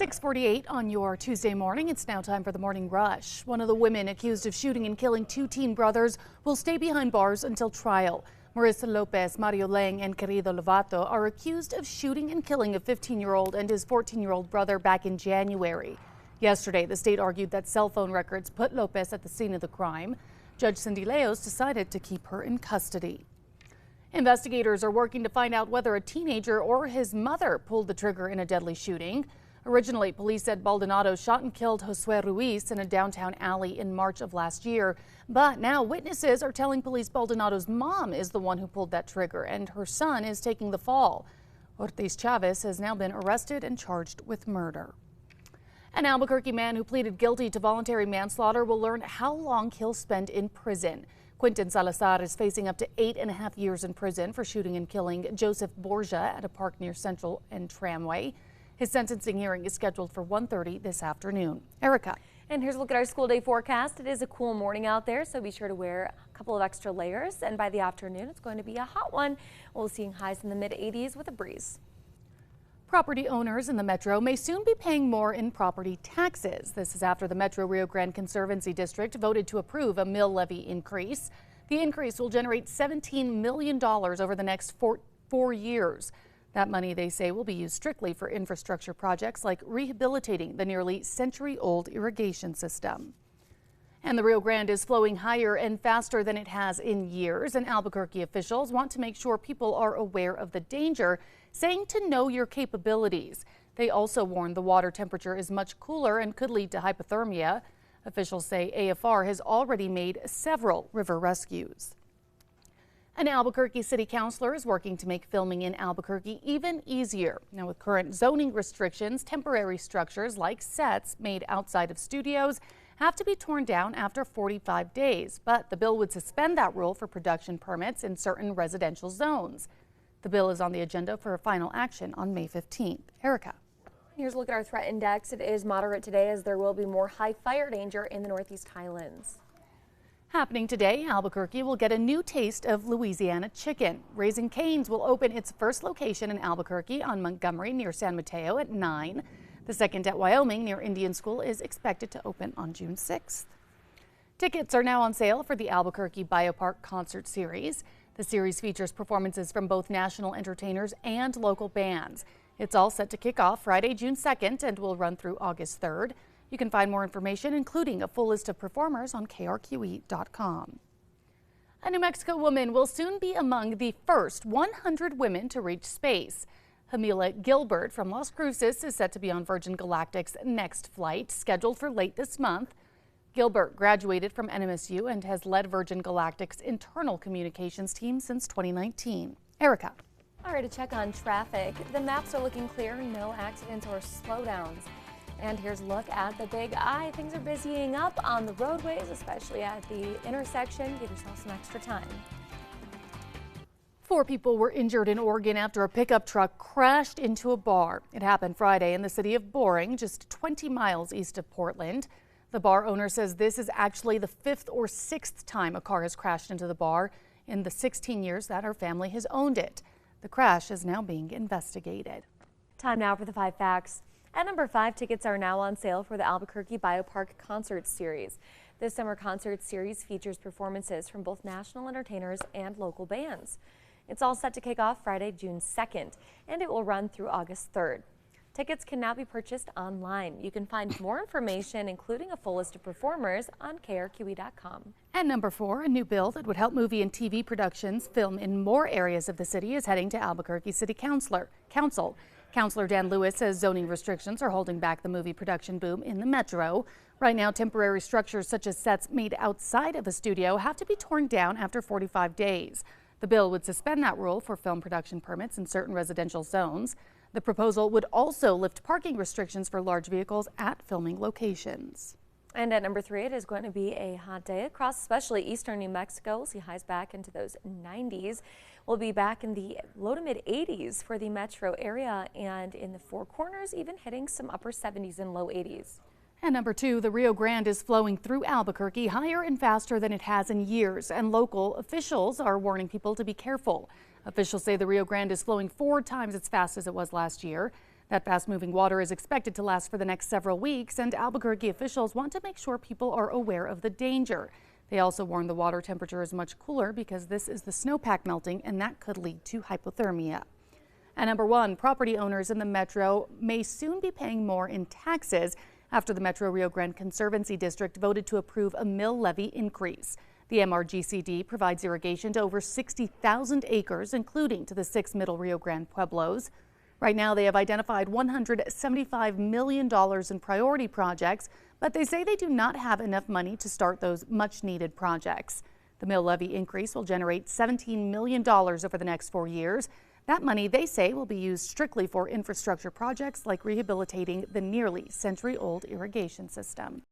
6:48 on your Tuesday morning. It's now time for the morning rush. One of the women accused of shooting and killing two teen brothers will stay behind bars until trial. Marissa Lopez, Mario Lang, and Querido Lovato are accused of shooting and killing a 15-year-old and his 14-year-old brother back in January. Yesterday, the state argued that cell phone records put Lopez at the scene of the crime. Judge Cindy Leos decided to keep her in custody. Investigators are working to find out whether a teenager or his mother pulled the trigger in a deadly shooting. Originally, police said Baldonado shot and killed Josue Ruiz in a downtown alley in March of last year. But now witnesses are telling police Baldonado's mom is the one who pulled that trigger and her son is taking the fall. Ortiz Chavez has now been arrested and charged with murder. An Albuquerque man who pleaded guilty to voluntary manslaughter will learn how long he'll spend in prison. Quinton Salazar is facing up to 8.5 years in prison for shooting and killing Joseph Borgia at a park near Central and Tramway. His sentencing hearing is scheduled for 1:30 this afternoon. Erica. And here's a look at our school day forecast. It is a cool morning out there, so be sure to wear a couple of extra layers. And by the afternoon, it's going to be a hot one. We'll see highs in the mid-80s with a breeze. Property owners in the Metro may soon be paying more in property taxes. This is after the Metro Rio Grande Conservancy District voted to approve a mill levy increase. The increase will generate $17 million over the next four years. That money, they say, will be used strictly for infrastructure projects like rehabilitating the nearly century-old irrigation system. And the Rio Grande is flowing higher and faster than it has in years, and Albuquerque officials want to make sure people are aware of the danger, saying to know your capabilities. They also warn the water temperature is much cooler and could lead to hypothermia. Officials say AFR has already made several river rescues. An Albuquerque city councilor is working to make filming in Albuquerque even easier. Now, with current zoning restrictions, temporary structures like sets made outside of studios have to be torn down after 45 days. But the bill would suspend that rule for production permits in certain residential zones. The bill is on the agenda for a final action on May 15th. Erica. Here's a look at our threat index. It is moderate today as there will be more high fire danger in the Northeast Highlands. Happening today, Albuquerque will get a new taste of Louisiana chicken. Raising Cane's will open its first location in Albuquerque on Montgomery near San Mateo at 9. The second at Wyoming near Indian School is expected to open on June 6th. Tickets are now on sale for the Albuquerque BioPark concert series. The series features performances from both national entertainers and local bands. It's all set to kick off Friday, June 2nd and will run through August 3rd. You can find more information, including a full list of performers, on KRQE.com. A New Mexico woman will soon be among the first 100 women to reach space. Jamila Gilbert from Las Cruces is set to be on Virgin Galactic's next flight, scheduled for late this month. Gilbert graduated from NMSU and has led Virgin Galactic's internal communications team since 2019. Erica. All right, to check on traffic. The maps are looking clear, no accidents or slowdowns. And here's a look at the Big I. Things are busying up on the roadways, especially at the intersection. Give yourself some extra time. 4 people were injured in Oregon after a pickup truck crashed into a bar. It happened Friday in the city of Boring, just 20 miles east of Portland. The bar owner says this is actually the 5th or 6th time a car has crashed into the bar in the 16 years that her family has owned it. The crash is now being investigated. Time now for the 5 facts. At number 5, tickets are now on sale for the Albuquerque BioPark Concert Series. This summer concert series features performances from both national entertainers and local bands. It's all set to kick off Friday, June 2nd, and it will run through August 3rd. Tickets can now be purchased online. You can find more information, including a full list of performers, on KRQE.com. And number 4, a new bill that would help movie and TV productions film in more areas of the city is heading to Albuquerque City Council. Councilor Dan Lewis says zoning restrictions are holding back the movie production boom in the metro. Right now, temporary structures such as sets made outside of a studio have to be torn down after 45 days. The bill would suspend that rule for film production permits in certain residential zones. The proposal would also lift parking restrictions for large vehicles at filming locations. And at number 3, it is going to be a hot day across especially eastern New Mexico. We'll see highs back into those 90s. We'll be back in the low to mid 80s for the metro area, and in the Four Corners even hitting some upper 70s and low 80s. And number 2, the Rio Grande is flowing through Albuquerque higher and faster than it has in years, and local officials are warning people to be careful. Officials say the Rio Grande is flowing 4 times as fast as it was last year. That fast-moving water is expected to last for the next several weeks, and Albuquerque officials want to make sure people are aware of the danger. They also warn the water temperature is much cooler because this is the snowpack melting, and that could lead to hypothermia. And number one, property owners in the metro may soon be paying more in taxes after the Metro Rio Grande Conservancy District voted to approve a mill levy increase. The MRGCD provides irrigation to over 60,000 acres, including to the 6 Middle Rio Grande pueblos. Right now, they have identified $175 million in priority projects, but they say they do not have enough money to start those much-needed projects. The mill levy increase will generate $17 million over the next 4 years. That money, they say, will be used strictly for infrastructure projects like rehabilitating the nearly century-old irrigation system.